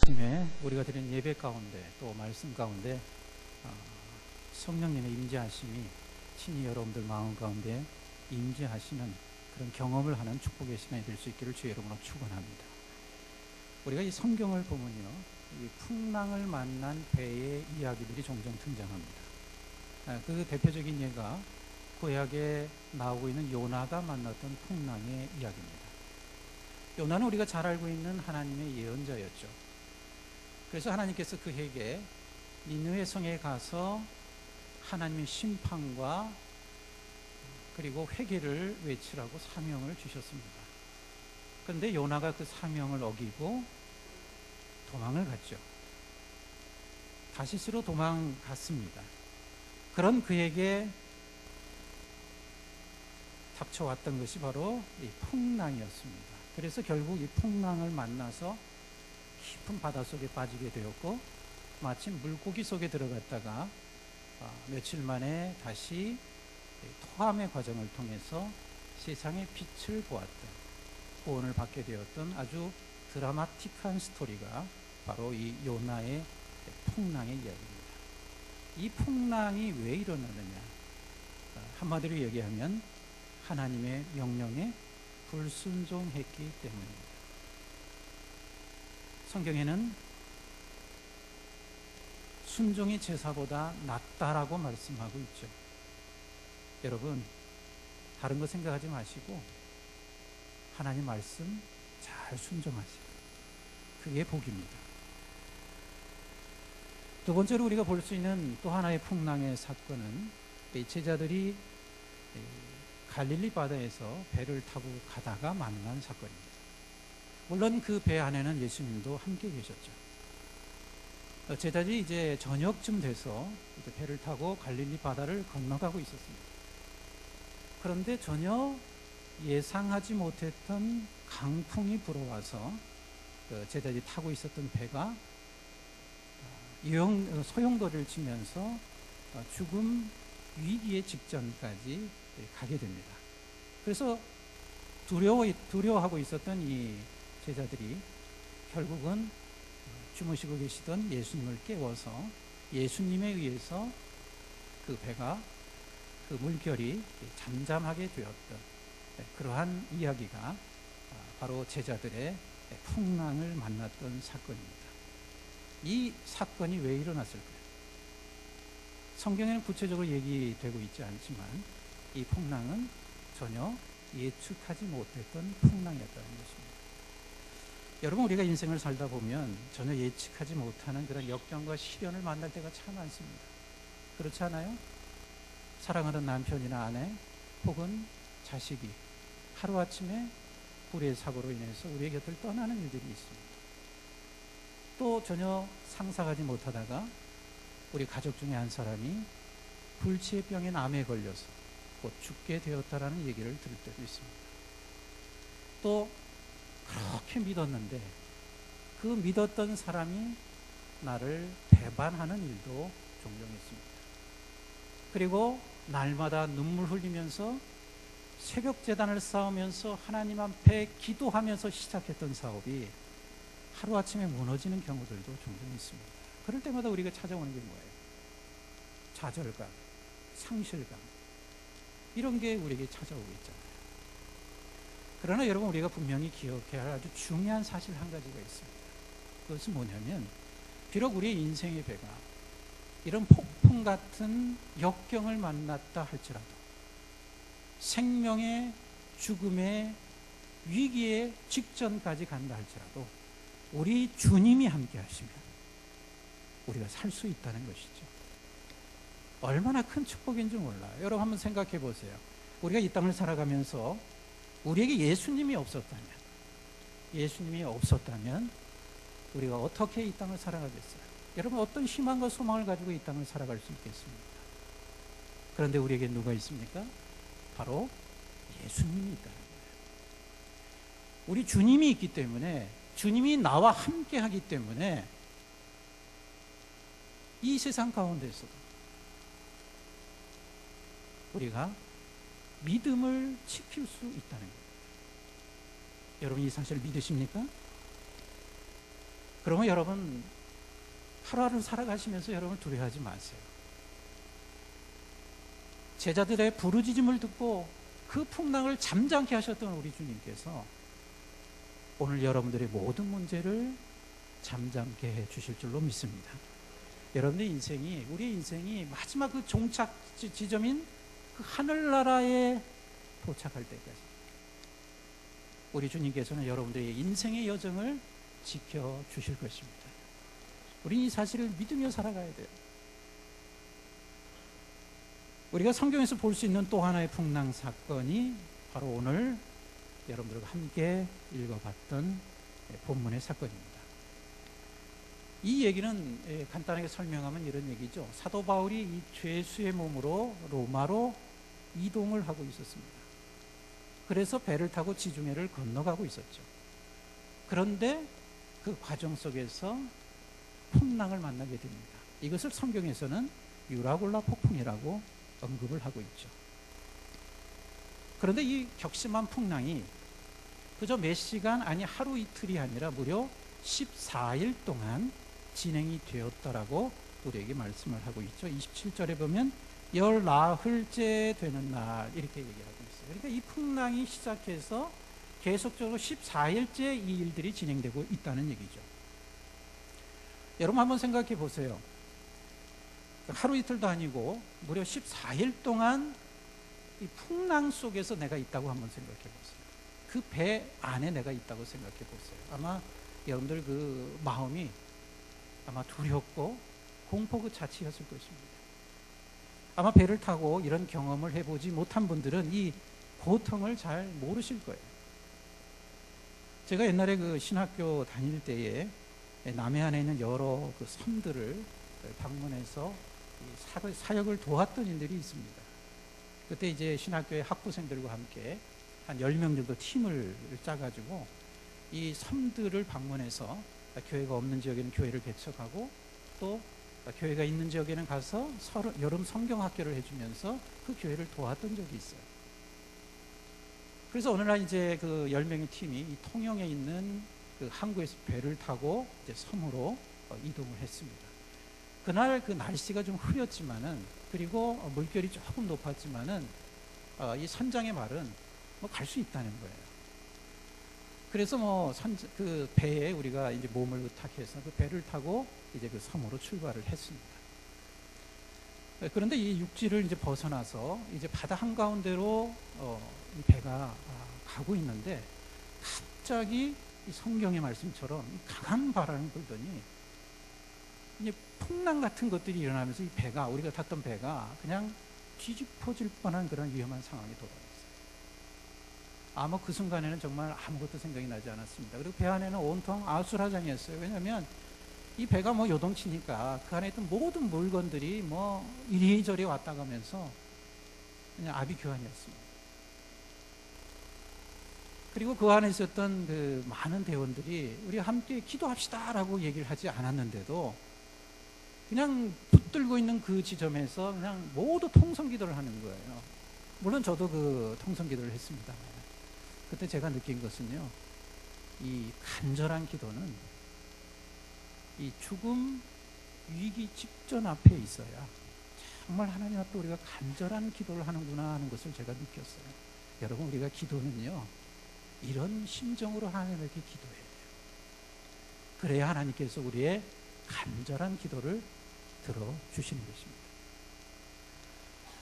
아침에 우리가 드린 예배 가운데 또 말씀 가운데 성령님의 임재하심이 친히 여러분들 마음 가운데 임재하시는 그런 경험을 하는 축복의 시간이 될 수 있기를 주의 이름으로 축원합니다. 우리가 이 성경을 보면요, 이 풍랑을 만난 배의 이야기들이 종종 등장합니다. 그 대표적인 예가 구약에 나오고 있는 요나가 만났던 풍랑의 이야기입니다. 요나는 우리가 잘 알고 있는 하나님의 예언자였죠. 그래서 하나님께서 그에게 니느웨 성에 가서 하나님의 심판과 그리고 회개를 외치라고 사명을 주셨습니다. 그런데 요나가 그 사명을 어기고 도망을 갔죠. 다시스로 도망갔습니다. 그런 그에게 닥쳐왔던 것이 바로 이 풍랑이었습니다. 그래서 결국 이 풍랑을 만나서 깊은 바닷속에 빠지게 되었고, 마침 물고기 속에 들어갔다가 며칠 만에 다시 토함의 과정을 통해서 세상의 빛을 보았던, 구원을 받게 되었던 아주 드라마틱한 스토리가 바로 이 요나의 풍랑의 이야기입니다. 이 풍랑이 왜 일어나느냐? 한마디로 얘기하면 하나님의 명령에 불순종했기 때문입니다. 성경에는 순종이 제사보다 낫다라고 말씀하고 있죠. 여러분, 다른 거 생각하지 마시고 하나님 말씀 잘 순종하세요. 그게 복입니다. 두 번째로 우리가 볼 수 있는 또 하나의 풍랑의 사건은 제자들이 갈릴리 바다에서 배를 타고 가다가 만난 사건입니다. 물론 그 배 안에는 예수님도 함께 계셨죠. 제자들이 이제 저녁쯤 돼서 이제 배를 타고 갈릴리 바다를 건너가고 있었습니다. 그런데 전혀 예상하지 못했던 강풍이 불어와서 제자들이 타고 있었던 배가 소용돌이를 치면서 죽음 위기의 직전까지 가게 됩니다. 그래서 두려워하고 있었던 이 제자들이 결국은 주무시고 계시던 예수님을 깨워서 예수님에 의해서 그 배가, 그 물결이 잠잠하게 되었던 그러한 이야기가 바로 제자들의 풍랑을 만났던 사건입니다. 이 사건이 왜 일어났을까요? 성경에는 구체적으로 얘기되고 있지 않지만 이 풍랑은 전혀 예측하지 못했던 풍랑이었다는 것입니다. 여러분, 우리가 인생을 살다 보면 전혀 예측하지 못하는 그런 역경과 시련을 만날 때가 참 많습니다. 그렇지 않아요? 사랑하는 남편이나 아내 혹은 자식이 하루아침에 불의 사고로 인해서 우리의 곁을 떠나는 일들이 있습니다. 또 전혀 상상하지 못하다가 우리 가족 중에 한 사람이 불치병인 암에 걸려서 곧 죽게 되었다라는 얘기를 들을 때도 있습니다. 또 그렇게 믿었는데 그 믿었던 사람이 나를 배반하는 일도 종종 있습니다. 그리고 날마다 눈물 흘리면서 새벽 제단을 쌓으면서 하나님 앞에 기도하면서 시작했던 사업이 하루아침에 무너지는 경우들도 종종 있습니다. 그럴 때마다 우리가 찾아오는 게 뭐예요? 좌절감, 상실감, 이런 게 우리에게 찾아오고 있잖아요. 그러나 여러분, 우리가 분명히 기억해야 할 아주 중요한 사실 한 가지가 있습니다. 그것은 뭐냐면, 비록 우리의 인생의 배가 이런 폭풍 같은 역경을 만났다 할지라도, 생명의 죽음의 위기의 직전까지 간다 할지라도 우리 주님이 함께 하시면 우리가 살 수 있다는 것이죠. 얼마나 큰 축복인 줄 몰라요. 여러분, 한번 생각해 보세요. 우리가 이 땅을 살아가면서 우리에게 예수님이 없었다면 우리가 어떻게 이 땅을 살아가겠어요? 여러분, 어떤 희망과 소망을 가지고 이 땅을 살아갈 수 있겠습니까? 그런데 우리에게 누가 있습니까? 바로 예수님이 있다는 거예요. 우리 주님이 있기 때문에, 주님이 나와 함께 하기 때문에 이 세상 가운데서도 우리가 믿음을 지킬 수 있다는 거예요. 여러분, 이 사실을 믿으십니까? 그러면 여러분 하루하루 살아가시면서 여러분 두려워하지 마세요. 제자들의 부르짖음을 듣고 그 풍랑을 잠잠케 하셨던 우리 주님께서 오늘 여러분들의 모든 문제를 잠잠케 해 주실 줄로 믿습니다. 여러분의 인생이, 우리의 인생이 마지막 그 종착 지점인 그 하늘나라에 도착할 때까지 우리 주님께서는 여러분들의 인생의 여정을 지켜주실 것입니다. 우리는 이 사실을 믿으며 살아가야 돼요. 우리가 성경에서 볼 수 있는 또 하나의 풍랑 사건이 바로 오늘 여러분들과 함께 읽어봤던 본문의 사건입니다. 이 얘기는 간단하게 설명하면 이런 얘기죠. 사도 바울이 이 죄수의 몸으로 로마로 이동을 하고 있었습니다. 그래서 배를 타고 지중해를 건너가고 있었죠. 그런데 그 과정 속에서 풍랑을 만나게 됩니다. 이것을 성경에서는 유라굴라 폭풍이라고 언급을 하고 있죠. 그런데 이 격심한 풍랑이 그저 몇 시간 아니 하루 이틀이 아니라 무려 14일 동안 진행이 되었더라고 우리에게 말씀을 하고 있죠. 27절에 보면 열 나흘째 되는 날 이렇게 얘기하고 있어요. 그러니까 이 풍랑이 시작해서 계속적으로 14일째 이 일들이 진행되고 있다는 얘기죠. 여러분 한번 생각해 보세요. 하루 이틀도 아니고 무려 14일 동안 이 풍랑 속에서 내가 있다고 한번 생각해 보세요. 그 배 안에 내가 있다고 생각해 보세요. 아마 여러분들 그 마음이 아마 두렵고 공포 그 자체였을 것입니다. 아마 배를 타고 이런 경험을 해보지 못한 분들은 이 고통을 잘 모르실 거예요. 제가 옛날에 그 신학교 다닐 때에 남해안에 있는 여러 그 섬들을 방문해서 사역을 도왔던 일들이 있습니다. 그때 이제 신학교의 학부생들과 함께 한 10명 정도 팀을 짜가지고 이 섬들을 방문해서 교회가 없는 지역에는 교회를 개척하고 또 교회가 있는 지역에는 가서 여름 성경학교를 해주면서 그 교회를 도왔던 적이 있어요. 그래서 어느 날 이제 그 10명의 팀이 이 통영에 있는 그 항구에서 배를 타고 이제 섬으로 이동을 했습니다. 그날 그 날씨가 좀 흐렸지만은 그리고 물결이 조금 높았지만은 이 선장의 말은 뭐 갈 수 있다는 거예요. 그래서 뭐 그 배에 우리가 이제 몸을 의탁해서 그 배를 타고 이제 그 섬으로 출발을 했습니다. 그런데 이 육지를 이제 벗어나서 이제 바다 한가운데로 이 배가 가고 있는데 갑자기 이 성경의 말씀처럼 강한 바람이 불더니 이제 풍랑 같은 것들이 일어나면서 이 배가, 우리가 탔던 배가 그냥 뒤집어질 뻔한 그런 위험한 상황이 돌아왔어요. 아마 그 순간에는 정말 아무것도 생각이 나지 않았습니다. 그리고 배 안에는 온통 아수라장이었어요. 왜냐하면 이 배가 뭐 요동치니까 그 안에 있던 모든 물건들이 뭐 이리저리 왔다 가면서 그냥 아비규환이었습니다. 그리고 그 안에 있었던 그 많은 대원들이 우리 함께 기도합시다라고 얘기를 하지 않았는데도 그냥 붙들고 있는 그 지점에서 그냥 모두 통성기도를 하는 거예요. 물론 저도 그 통성기도를 했습니다. 그때 제가 느낀 것은요, 이 간절한 기도는 이 죽음 위기 직전 앞에 있어야 정말 하나님 앞에 우리가 간절한 기도를 하는구나 하는 것을 제가 느꼈어요. 여러분, 우리가 기도는요, 이런 심정으로 하나님께 기도해야 돼요. 그래야 하나님께서 우리의 간절한 기도를 들어주시는 것입니다.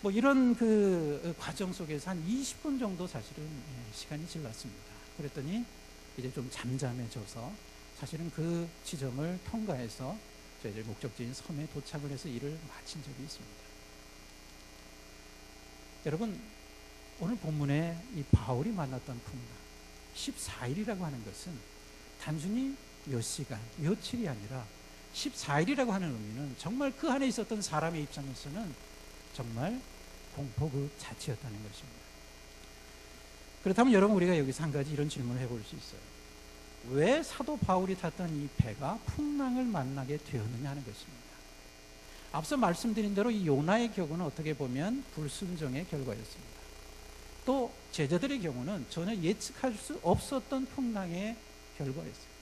뭐 이런 그 과정 속에서 한 20분 정도 사실은 시간이 지났습니다. 그랬더니 이제 좀 잠잠해져서 사실은 그 지점을 통과해서 저희들 목적지인 섬에 도착을 해서 일을 마친 적이 있습니다. 여러분, 오늘 본문에 이 바울이 만났던 풍랑 14일이라고 하는 것은 단순히 몇 시간, 며칠이 아니라 14일이라고 하는 의미는 정말 그 안에 있었던 사람의 입장에서는 정말 공포 그 자체였다는 것입니다. 그렇다면 여러분, 우리가 여기서 한 가지 이런 질문을 해볼 수 있어요. 왜 사도 바울이 탔던 이 배가 풍랑을 만나게 되었느냐 하는 것입니다. 앞서 말씀드린 대로 이 요나의 경우는 어떻게 보면 불순종의 결과였습니다. 또 제자들의 경우는 전혀 예측할 수 없었던 풍랑의 결과였어요.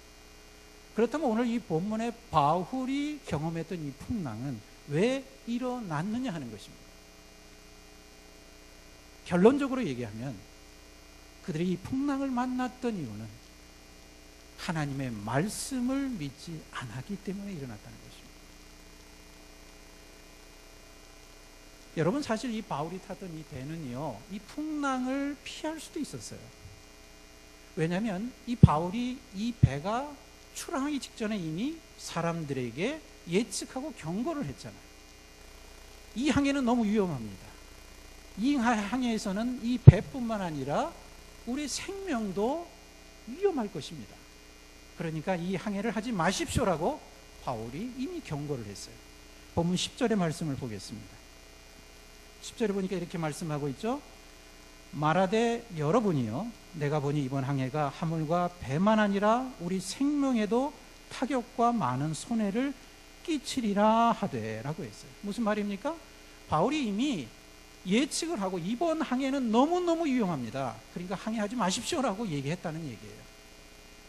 그렇다면 오늘 이 본문의 바울이 경험했던 이 풍랑은 왜 일어났느냐 하는 것입니다. 결론적으로 얘기하면 그들이 이 풍랑을 만났던 이유는 하나님의 말씀을 믿지 않았기 때문에 일어났다는 것입니다. 여러분, 사실 이 바울이 타던 이 배는요, 이 풍랑을 피할 수도 있었어요. 왜냐하면 이 바울이 이 배가 출항하기 직전에 이미 사람들에게 예측하고 경고를 했잖아요. 이 항해는 너무 위험합니다. 이 항해에서는 이 배뿐만 아니라 우리 생명도 위험할 것입니다. 그러니까 이 항해를 하지 마십시오라고 바울이 이미 경고를 했어요. 본문 10절의 말씀을 보겠습니다. 10절에 보니까 이렇게 말씀하고 있죠. 말하되 여러분이요, 내가 보니 이번 항해가 하물과 배만 아니라 우리 생명에도 타격과 많은 손해를 끼치리라 하되 라고 했어요. 무슨 말입니까? 바울이 이미 예측을 하고 이번 항해는 너무너무 위험합니다. 그러니까 항해하지 마십시오라고 얘기했다는 얘기예요.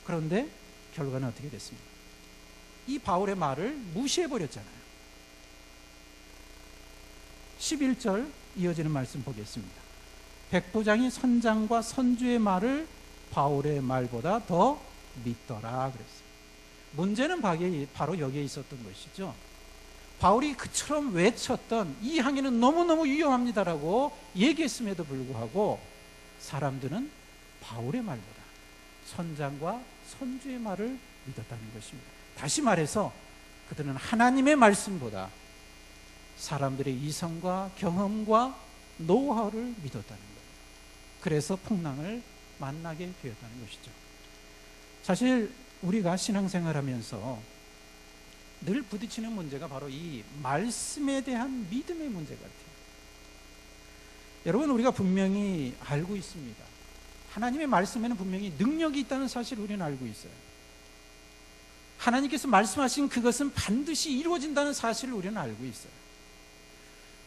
그런데 결과는 어떻게 됐습니까? 이 바울의 말을 무시해버렸잖아요. 11절 이어지는 말씀 보겠습니다. 백부장이 선장과 선주의 말을 바울의 말보다 더 믿더라 그랬어요. 문제는 바로 여기에 있었던 것이죠. 바울이 그처럼 외쳤던 이 항해는 너무너무 위험합니다라고 얘기했음에도 불구하고 사람들은 바울의 말보다 선장과 선주의 말을 믿었다는 것입니다. 다시 말해서 그들은 하나님의 말씀보다 사람들의 이성과 경험과 노하우를 믿었다는 거예요. 그래서 풍랑을 만나게 되었다는 것이죠. 사실 우리가 신앙생활하면서 늘 부딪히는 문제가 바로 이 말씀에 대한 믿음의 문제 같아요. 여러분, 우리가 분명히 알고 있습니다. 하나님의 말씀에는 분명히 능력이 있다는 사실을 우리는 알고 있어요. 하나님께서 말씀하신 그것은 반드시 이루어진다는 사실을 우리는 알고 있어요.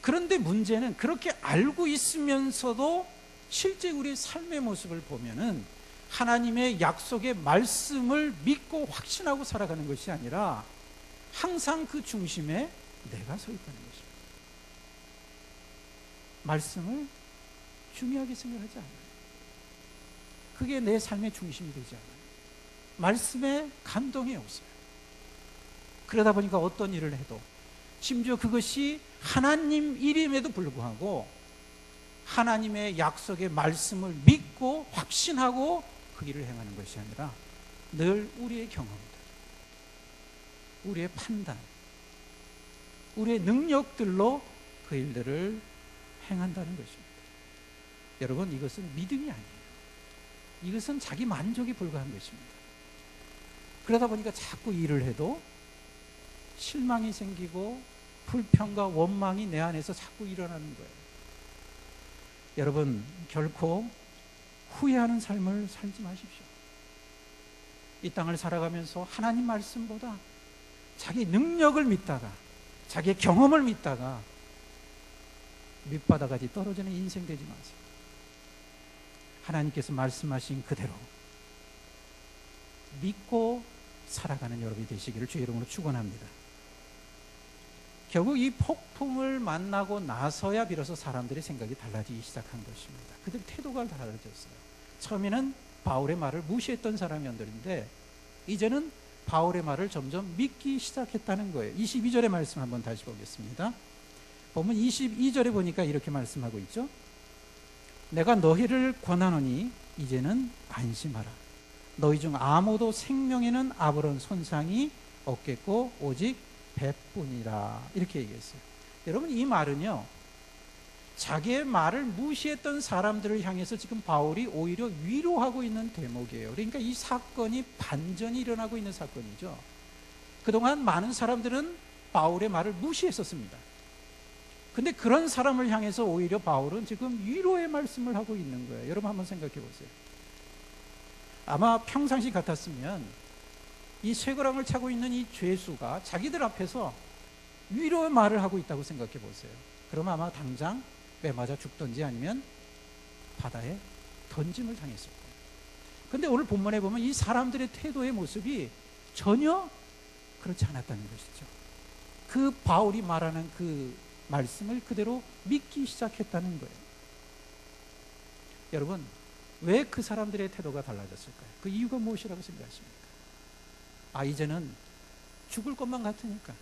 그런데 문제는 그렇게 알고 있으면서도 실제 우리의 삶의 모습을 보면은 하나님의 약속의 말씀을 믿고 확신하고 살아가는 것이 아니라 항상 그 중심에 내가 서 있다는 것입니다. 말씀을 중요하게 생각하지 않아요. 그게 내 삶의 중심이 되지 않아요. 말씀에 감동이 없어요. 그러다 보니까 어떤 일을 해도, 심지어 그것이 하나님 일임에도 불구하고 하나님의 약속의 말씀을 믿고 확신하고 그 일을 행하는 것이 아니라 늘 우리의 경험들, 우리의 판단, 우리의 능력들로 그 일들을 행한다는 것입니다. 여러분, 이것은 믿음이 아니에요. 이것은 자기 만족에 불과한 것입니다. 그러다 보니까 자꾸 일을 해도 실망이 생기고 불평과 원망이 내 안에서 자꾸 일어나는 거예요. 여러분, 결코 후회하는 삶을 살지 마십시오. 이 땅을 살아가면서 하나님 말씀보다 자기 능력을 믿다가, 자기의 경험을 믿다가 밑바닥까지 떨어지는 인생 되지 마세요. 하나님께서 말씀하신 그대로 믿고 살아가는 여러분이 되시기를 주의 이름으로 축원합니다. 결국 이 폭풍을 만나고 나서야 비로소 사람들의 생각이 달라지기 시작한 것입니다. 그들 태도가 달라졌어요. 처음에는 바울의 말을 무시했던 사람들인데 이제는 바울의 말을 점점 믿기 시작했다는 거예요. 22절의 말씀 한번 다시 보겠습니다. 보면 22절에 보니까 이렇게 말씀하고 있죠. 내가 너희를 권하노니 이제는 안심하라. 너희 중 아무도 생명에는 아무런 손상이 없겠고 오직 배뿐이라. 이렇게 얘기했어요. 여러분, 이 말은요, 자기의 말을 무시했던 사람들을 향해서 지금 바울이 오히려 위로하고 있는 대목이에요. 그러니까 이 사건이 반전이 일어나고 있는 사건이죠. 그동안 많은 사람들은 바울의 말을 무시했었습니다. 근데 그런 사람을 향해서 오히려 바울은 지금 위로의 말씀을 하고 있는 거예요. 여러분 한번 생각해 보세요. 아마 평상시 같았으면 이 쇠고랑을 차고 있는 이 죄수가 자기들 앞에서 위로의 말을 하고 있다고 생각해 보세요. 그러면 아마 당장 빼맞아 죽든지 아니면 바다에 던짐을 당했을 거예요. 근데 오늘 본문에 보면 이 사람들의 태도의 모습이 전혀 그렇지 않았다는 것이죠. 그 바울이 말하는 그 말씀을 그대로 믿기 시작했다는 거예요. 여러분, 왜 그 사람들의 태도가 달라졌을까요? 그 이유가 무엇이라고 생각하십니까? 이제는 죽을 것만 같으니까,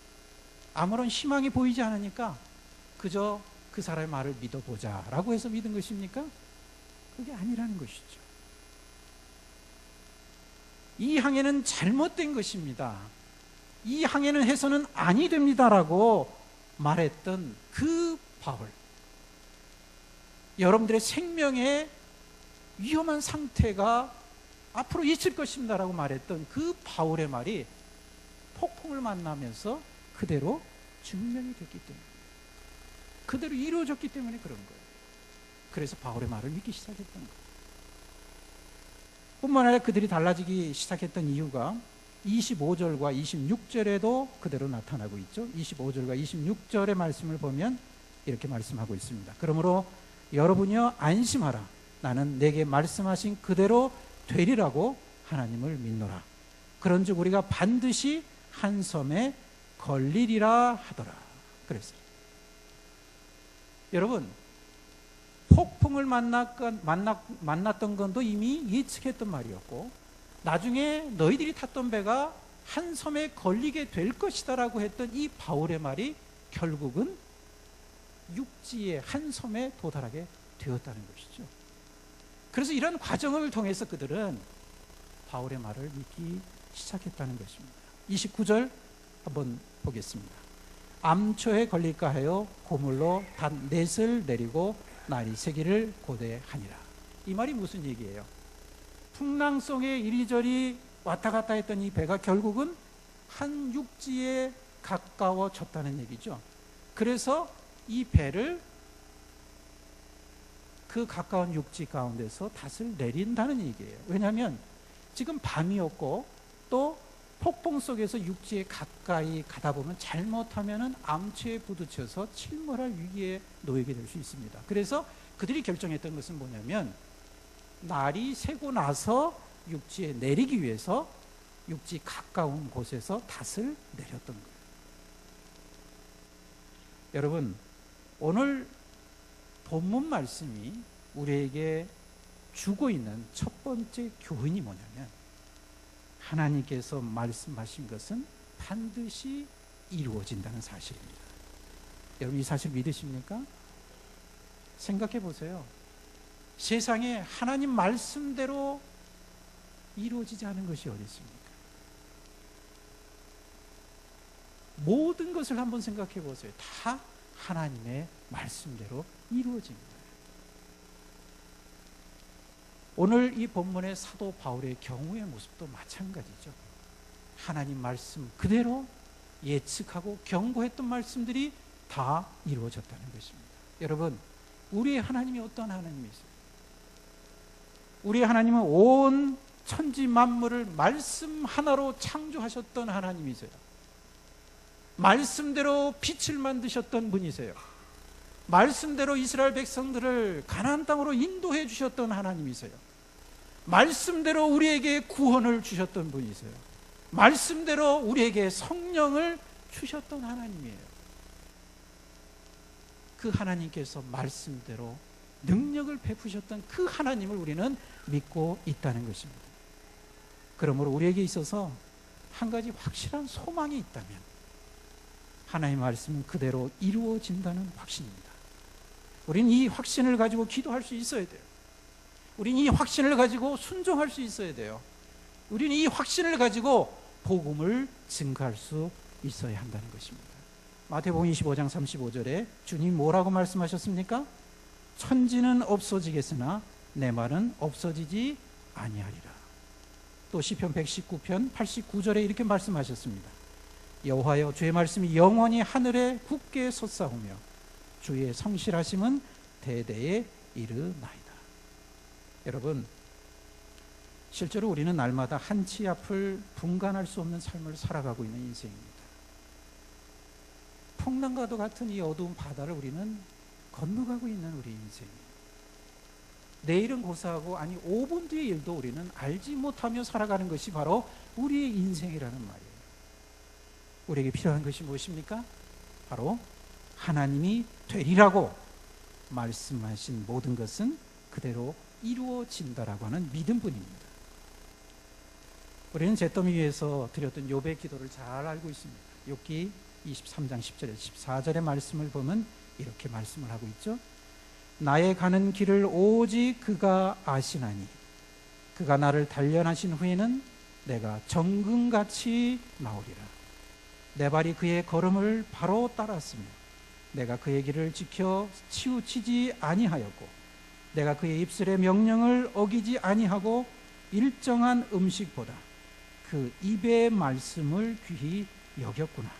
아무런 희망이 보이지 않으니까 그저 그 사람의 말을 믿어보자 라고 해서 믿은 것입니까? 그게 아니라는 것이죠. 이 항해는 잘못된 것입니다. 이 항해는 해서는 아니 됩니다라고 말했던 그 바울, 여러분들의 생명의 위험한 상태가 앞으로 있을 것입니다라고 말했던 그 바울의 말이 폭풍을 만나면서 그대로 증명이 됐기 때문에, 그대로 이루어졌기 때문에 그런 거예요. 그래서 바울의 말을 믿기 시작했던 거예요. 뿐만 아니라 그들이 달라지기 시작했던 이유가 25절과 26절에도 그대로 나타나고 있죠. 25절과 26절의 말씀을 보면 이렇게 말씀하고 있습니다. 그러므로 여러분이여 안심하라. 나는 내게 말씀하신 그대로 되리라고 하나님을 믿노라. 그런즉 우리가 반드시 한 섬에 걸리리라 하더라. 그랬어요. 여러분, 폭풍을 만났던 건도 이미 예측했던 말이었고, 나중에 너희들이 탔던 배가 한 섬에 걸리게 될 것이다 라고 했던 이 바울의 말이 결국은 육지의 한 섬에 도달하게 되었다는 것이죠. 그래서 이런 과정을 통해서 그들은 바울의 말을 믿기 시작했다는 것입니다. 29절 한번 보겠습니다. 암초에 걸릴까 하여 고물로 단 넷을 내리고 날이 새기를 고대하니라. 이 말이 무슨 얘기예요? 풍랑성에 이리저리 왔다 갔다 했던 이 배가 결국은 한 육지에 가까워졌다는 얘기죠. 그래서 이 배를 그 가까운 육지 가운데서 닷을 내린다는 얘기예요. 왜냐하면 지금 밤이었고 또 폭풍 속에서 육지에 가까이 가다 보면 잘못하면 암초에 부딪혀서 침몰할 위기에 놓이게 될 수 있습니다. 그래서 그들이 결정했던 것은 뭐냐면, 날이 새고 나서 육지에 내리기 위해서 육지 가까운 곳에서 닷을 내렸던 거예요. 여러분, 오늘 본문 말씀이 우리에게 주고 있는 첫 번째 교훈이 뭐냐면, 하나님께서 말씀하신 것은 반드시 이루어진다는 사실입니다. 여러분, 이 사실 믿으십니까? 생각해 보세요. 세상에 하나님 말씀대로 이루어지지 않은 것이 어디 있습니까? 모든 것을 한번 생각해 보세요. 다 하나님의 말씀대로 이루어집니다. 오늘 이 본문의 사도 바울의 경우의 모습도 마찬가지죠. 하나님 말씀 그대로 예측하고 경고했던 말씀들이 다 이루어졌다는 것입니다. 여러분, 우리의 하나님이 어떤 하나님이세요? 우리의 하나님은 온 천지 만물을 말씀 하나로 창조하셨던 하나님이세요. 말씀대로 빛을 만드셨던 분이세요. 말씀대로 이스라엘 백성들을 가나안 땅으로 인도해 주셨던 하나님이세요. 말씀대로 우리에게 구원을 주셨던 분이세요. 말씀대로 우리에게 성령을 주셨던 하나님이에요. 그 하나님께서 말씀대로 능력을 베푸셨던 그 하나님을 우리는 믿고 있다는 것입니다. 그러므로 우리에게 있어서 한 가지 확실한 소망이 있다면, 하나님의 말씀은 그대로 이루어진다는 확신입니다. 우리는 이 확신을 가지고 기도할 수 있어야 돼요. 우리는 이 확신을 가지고 순종할 수 있어야 돼요. 우리는 이 확신을 가지고 복음을 증거할 수 있어야 한다는 것입니다. 마태복음 25장 35절에 주님 뭐라고 말씀하셨습니까? 천지는 없어지겠으나 내 말은 없어지지 아니하리라. 또 시편 119편 89절에 이렇게 말씀하셨습니다. 여호와여, 주의 말씀이 영원히 하늘에 굳게 솟사오며 주의 성실하심은 대대에 이르나이다. 여러분, 실제로 우리는 날마다 한치 앞을 분간할 수 없는 삶을 살아가고 있는 인생입니다. 풍랑과도 같은 이 어두운 바다를 우리는 건너가고 있는 우리 인생이에요. 내일은 고사하고, 아니 5분 뒤의 일도 우리는 알지 못하며 살아가는 것이 바로 우리의 인생이라는 말이에요. 우리에게 필요한 것이 무엇입니까? 바로 하나님이 되리라고 말씀하신 모든 것은 그대로 이루어진다라고 하는 믿음뿐입니다. 우리는 잿더미 위에서 드렸던 욥의 기도를 잘 알고 있습니다. 욥기 23장 10절에서 14절의 말씀을 보면 이렇게 말씀을 하고 있죠. 나의 가는 길을 오직 그가 아시나니 그가 나를 단련하신 후에는 내가 정금같이 나오리라. 내 발이 그의 걸음을 바로 따랐으며 내가 그의 길을 지켜 치우치지 아니하였고 내가 그의 입술의 명령을 어기지 아니하고 일정한 음식보다 그 입의 말씀을 귀히 여겼구나.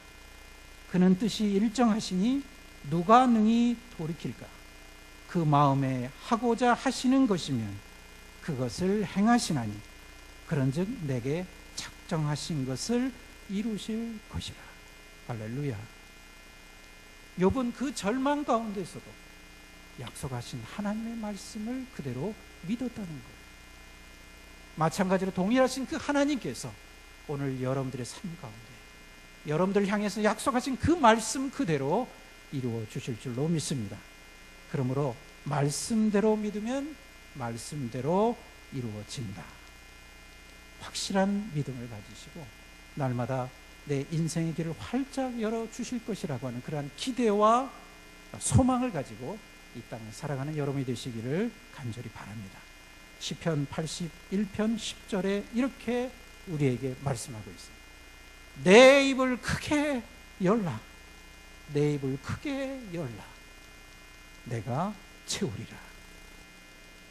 그는 뜻이 일정하시니 누가 능히 돌이킬까? 그 마음에 하고자 하시는 것이면 그것을 행하시나니 그런즉 내게 작정하신 것을 이루실 것이라. 할렐루야. 욥은 그 절망 가운데서도 약속하신 하나님의 말씀을 그대로 믿었다는 거예요. 마찬가지로 동일하신 그 하나님께서 오늘 여러분들의 삶 가운데 여러분들 향해서 약속하신 그 말씀 그대로 이루어 주실 줄로 믿습니다. 그러므로 말씀대로 믿으면 말씀대로 이루어진다. 확실한 믿음을 가지시고 날마다 내 인생의 길을 활짝 열어주실 것이라고 하는 그러한 기대와 소망을 가지고 이 땅을 살아가는 여러분이 되시기를 간절히 바랍니다. 시편 81편 10절에 이렇게 우리에게 말씀하고 있습니다. 내 입을 크게 열라. 내 입을 크게 열라. 내가 채우리라.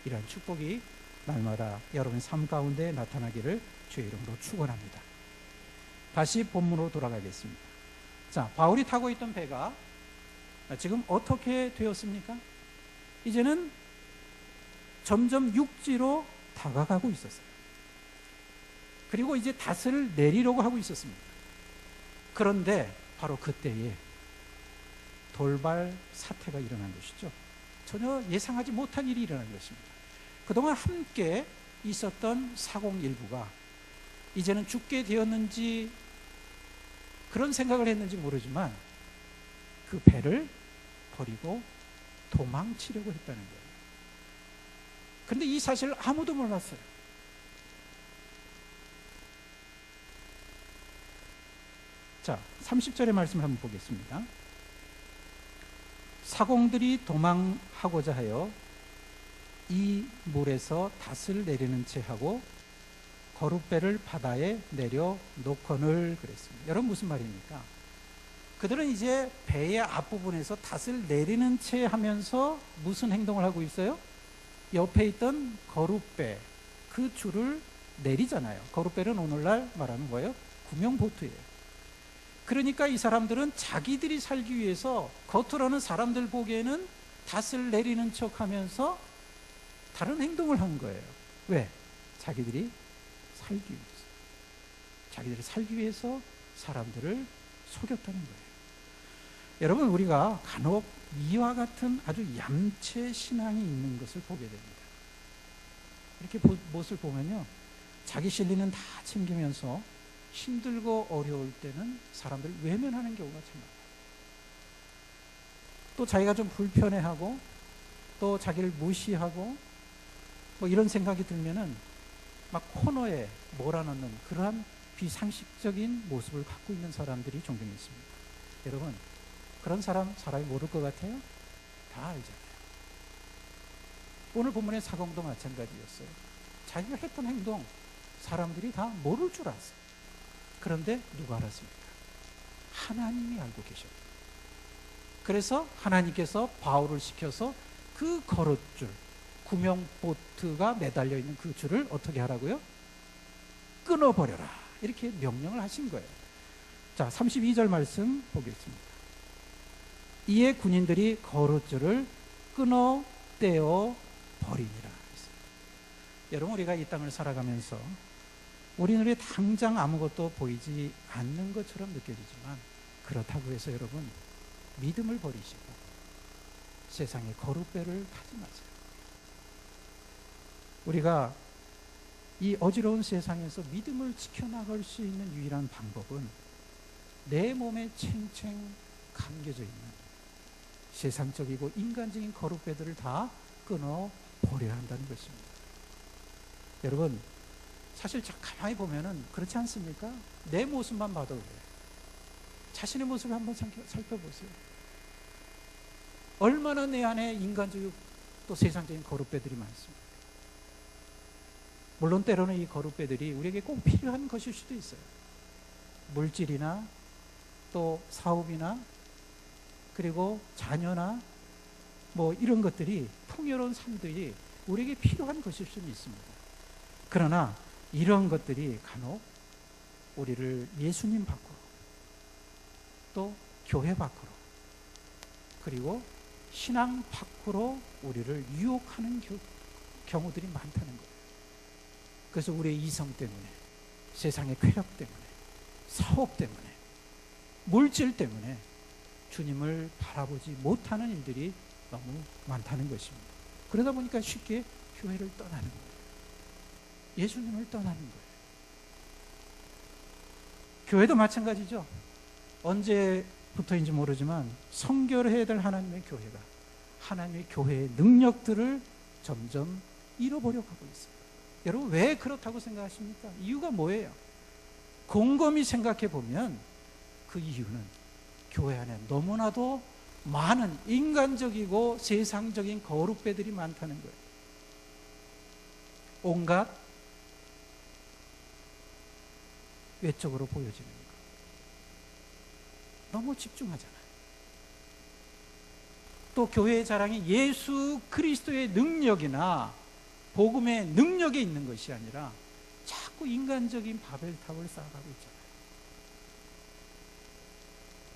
이러한 축복이 날마다 여러분 삶 가운데 나타나기를 주의 이름으로 축원합니다. 다시 본문으로 돌아가겠습니다. 자, 바울이 타고 있던 배가 지금 어떻게 되었습니까? 이제는 점점 육지로 다가가고 있었어요. 그리고 이제 닷을 내리려고 하고 있었습니다. 그런데 바로 그때에 돌발 사태가 일어난 것이죠. 전혀 예상하지 못한 일이 일어난 것입니다. 그동안 함께 있었던 사공 일부가 이제는 죽게 되었는지 그런 생각을 했는지 모르지만 그 배를 버리고 도망치려고 했다는 거예요. 그런데 이 사실을 아무도 몰랐어요. 자, 30절의 말씀을 한번 보겠습니다. 사공들이 도망하고자 하여 이 물에서 닷을 내리는 채 하고 거룻배를 바다에 내려 놓거늘 그랬습니다. 여러분 무슨 말입니까? 그들은 이제 배의 앞부분에서 닷을 내리는 채 하면서 무슨 행동을 하고 있어요? 옆에 있던 거룻배 그 줄을 내리잖아요. 거룻배는 오늘날 말하는 거예요. 구명보트예요. 그러니까 이 사람들은 자기들이 살기 위해서 겉으로는 사람들 보기에는 닷을 내리는 척 하면서 다른 행동을 한 거예요. 왜? 자기들이 살기 위해서. 자기들이 살기 위해서 사람들을 속였다는 거예요. 여러분, 우리가 간혹 이와 같은 아주 얌체 신앙이 있는 것을 보게 됩니다. 이렇게 무엇을 보면요, 자기 실리는 다 챙기면서 힘들고 어려울 때는 사람들을 외면하는 경우가 참 많아요. 또 자기가 좀 불편해하고 또 자기를 무시하고 뭐 이런 생각이 들면은 막 코너에 몰아넣는 그러한 비상식적인 모습을 갖고 있는 사람들이 종종 있습니다. 여러분, 그런 사람이 모를 것 같아요? 다 알잖아요. 오늘 본문의 사공도 마찬가지였어요. 자기가 했던 행동 사람들이 다 모를 줄 알았어요. 그런데 누가 알았습니까? 하나님이 알고 계셨어요. 그래서 하나님께서 바울을 시켜서 그 거룻줄, 구명보트가 매달려 있는 그 줄을 어떻게 하라고요? 끊어버려라. 이렇게 명령을 하신 거예요. 자, 32절 말씀 보겠습니다. 이에 군인들이 거룻줄을 끊어 떼어 버리니라. 여러분, 우리가 이 땅을 살아가면서 우리 눈에 당장 아무것도 보이지 않는 것처럼 느껴지지만 그렇다고 해서 여러분 믿음을 버리시고 세상의 거룻배를 타지 마세요. 우리가 이 어지러운 세상에서 믿음을 지켜나갈 수 있는 유일한 방법은 내 몸에 챙챙 감겨져 있는 세상적이고 인간적인 거룩배들을 다 끊어버려야 한다는 것입니다. 여러분, 사실 가만히 보면은 그렇지 않습니까? 내 모습만 봐도 그래요. 자신의 모습을 한번 살펴보세요. 얼마나 내 안에 인간적이고 또 세상적인 거룩배들이 많습니다. 물론 때로는 이 거룩배들이 우리에게 꼭 필요한 것일 수도 있어요. 물질이나 또 사업이나 그리고 자녀나 뭐 이런 것들이, 풍요로운 삶들이 우리에게 필요한 것일 수는 있습니다. 그러나 이런 것들이 간혹 우리를 예수님 밖으로, 또 교회 밖으로, 그리고 신앙 밖으로 우리를 유혹하는 경우들이 많다는 거예요. 그래서 우리의 이성 때문에, 세상의 쾌락 때문에, 사업 때문에, 물질 때문에 주님을 바라보지 못하는 일들이 너무 많다는 것입니다. 그러다 보니까 쉽게 교회를 떠나는 거예요. 예수님을 떠나는 거예요. 교회도 마찬가지죠. 언제부터인지 모르지만 성결해야 될 하나님의 교회가 하나님의 교회의 능력들을 점점 잃어버려 가고 있어요. 여러분, 왜 그렇다고 생각하십니까? 이유가 뭐예요? 곰곰이 생각해 보면 그 이유는 교회 안에 너무나도 많은 인간적이고 세상적인 거룩배들이 많다는 거예요. 온갖 외적으로 보여지는 것. 너무 집중하잖아요. 또 교회의 자랑이 예수 그리스도의 능력이나 복음의 능력에 있는 것이 아니라 자꾸 인간적인 바벨탑을 쌓아가고 있잖아요.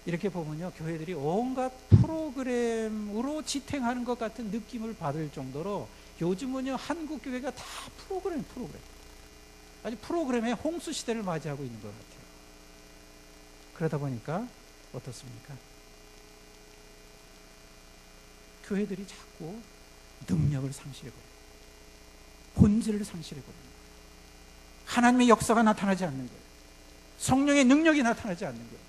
이렇게 보면요, 교회들이 온갖 프로그램으로 지탱하는 것 같은 느낌을 받을 정도로 요즘은요, 한국 교회가 다 프로그램. 아주 프로그램의 홍수 시대를 맞이하고 있는 것 같아요. 그러다 보니까 어떻습니까? 교회들이 자꾸 능력을 상실해버려요. 본질을 상실해버리는 거예요. 하나님의 역사가 나타나지 않는 거예요. 성령의 능력이 나타나지 않는 거예요.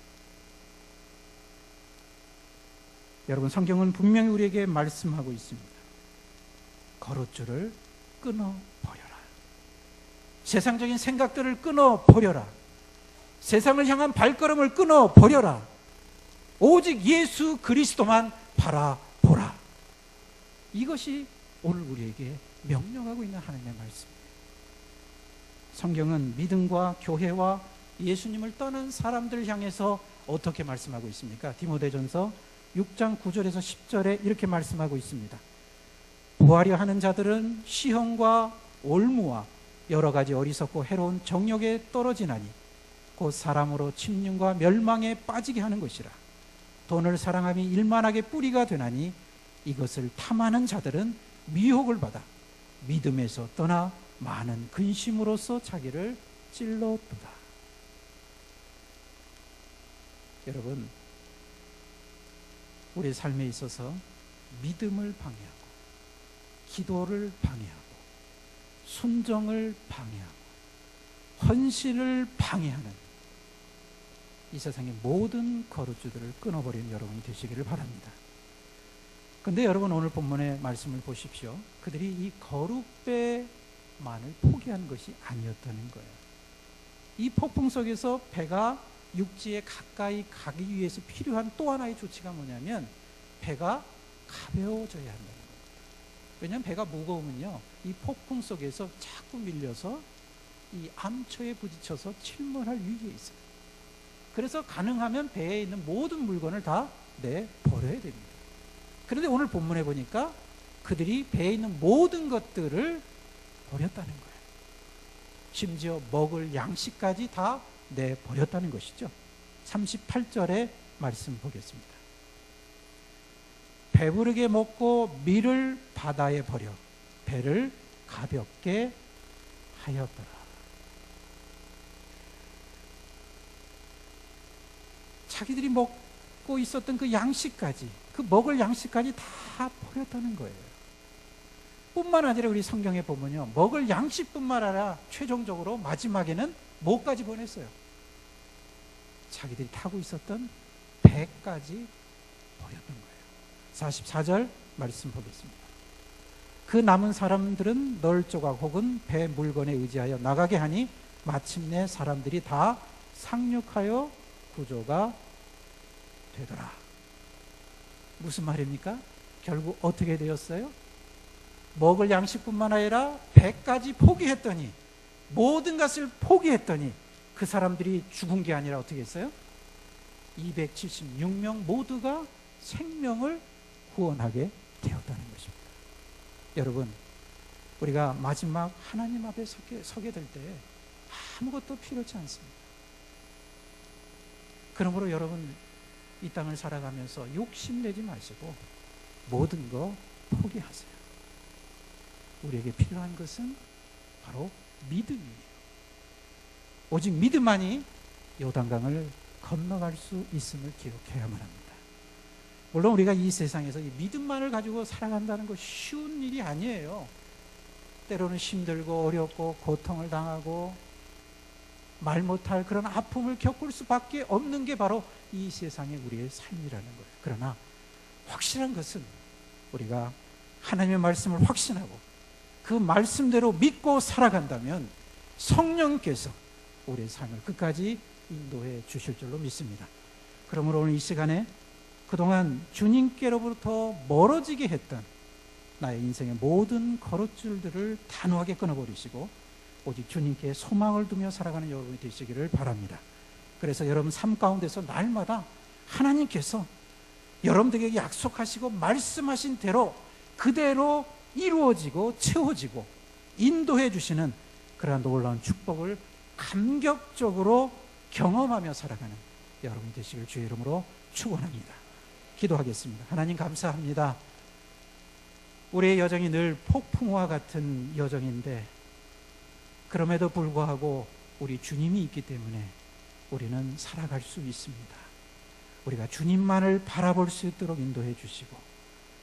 여러분, 성경은 분명히 우리에게 말씀하고 있습니다. 거룩줄을 끊어버려라. 세상적인 생각들을 끊어버려라. 세상을 향한 발걸음을 끊어버려라. 오직 예수 그리스도만 바라보라. 이것이 오늘 우리에게 명령하고 있는 하나님의 말씀입니다. 성경은 믿음과 교회와 예수님을 떠난 사람들을 향해서 어떻게 말씀하고 있습니까? 디모데전서 6장 9절에서 10절에 이렇게 말씀하고 있습니다. 구하려 하는 자들은 시험과 올무와 여러 가지 어리석고 해로운 정욕에 떨어지나니 곧 사람으로 침륜과 멸망에 빠지게 하는 것이라. 돈을 사랑함이 일만하게 뿌리가 되나니 이것을 탐하는 자들은 미혹을 받아 믿음에서 떠나 많은 근심으로써 자기를 찔렀도다. 여러분, 우리의 삶에 있어서 믿음을 방해하고 기도를 방해하고 순종을 방해하고 헌신을 방해하는 이 세상의 모든 거룩주들을 끊어버리는 여러분이 되시기를 바랍니다. 그런데 여러분, 오늘 본문의 말씀을 보십시오. 그들이 이 거룩배만을 포기한 것이 아니었다는 거예요. 이 폭풍 속에서 배가 육지에 가까이 가기 위해서 필요한 또 하나의 조치가 뭐냐면 배가 가벼워져야 한다는 거예요. 왜냐하면 배가 무거우면요, 이 폭풍 속에서 자꾸 밀려서 이 암초에 부딪혀서 침몰할 위기에 있어요. 그래서 가능하면 배에 있는 모든 물건을 다 내버려야 됩니다. 그런데 오늘 본문에 보니까 그들이 배에 있는 모든 것들을 버렸다는 거예요. 심지어 먹을 양식까지 다 내버렸다는 것이죠. 38절의 말씀 보겠습니다. 배부르게 먹고 밀을 바다에 버려 배를 가볍게 하였더라. 자기들이 먹고 있었던 그 양식까지, 그 먹을 양식까지 다 버렸다는 거예요. 뿐만 아니라 우리 성경에 보면요, 먹을 양식뿐만 아니라 최종적으로 마지막에는 뭐까지 보냈어요? 자기들이 타고 있었던 배까지 버렸던 거예요. 44절 말씀 보겠습니다. 그 남은 사람들은 널 조각 혹은 배 물건에 의지하여 나가게 하니 마침내 사람들이 다 상륙하여 구조가 되더라. 무슨 말입니까? 결국 어떻게 되었어요? 먹을 양식뿐만 아니라 배까지 포기했더니, 모든 것을 포기했더니 그 사람들이 죽은 게 아니라 어떻게 했어요? 276명 모두가 생명을 구원하게 되었다는 것입니다. 여러분, 우리가 마지막 하나님 앞에 서게 될 때 아무것도 필요치 않습니다. 그러므로 여러분, 이 땅을 살아가면서 욕심내지 마시고 모든 거 포기하세요. 우리에게 필요한 것은 바로 믿음이에요. 오직 믿음만이 요단강을 건너갈 수 있음을 기억해야만 합니다. 물론 우리가 이 세상에서 이 믿음만을 가지고 살아간다는 거 쉬운 일이 아니에요. 때로는 힘들고 어렵고 고통을 당하고 말 못할 그런 아픔을 겪을 수밖에 없는 게 바로 이 세상의 우리의 삶이라는 거예요. 그러나 확실한 것은 우리가 하나님의 말씀을 확신하고 그 말씀대로 믿고 살아간다면 성령께서 우리의 삶을 끝까지 인도해 주실 줄로 믿습니다. 그러므로 오늘 이 시간에 그동안 주님께로부터 멀어지게 했던 나의 인생의 모든 거룩줄들을 단호하게 끊어버리시고 오직 주님께 소망을 두며 살아가는 여러분이 되시기를 바랍니다. 그래서 여러분 삶 가운데서 날마다 하나님께서 여러분들에게 약속하시고 말씀하신 대로 그대로 이루어지고 채워지고 인도해 주시는 그러한 놀라운 축복을 감격적으로 경험하며 살아가는 여러분이 되시길 주의 이름으로 축원합니다. 기도하겠습니다. 하나님 감사합니다. 우리의 여정이 늘 폭풍우와 같은 여정인데 그럼에도 불구하고 우리 주님이 있기 때문에 우리는 살아갈 수 있습니다. 우리가 주님만을 바라볼 수 있도록 인도해 주시고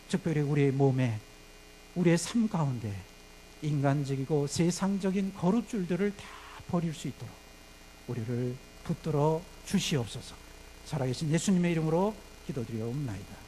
특별히 우리의 몸에 우리의 삶 가운데 인간적이고 세상적인 거룩줄들을 다 버릴 수 있도록 우리를 붙들어 주시옵소서. 살아계신 예수님의 이름으로 기도드리옵나이다.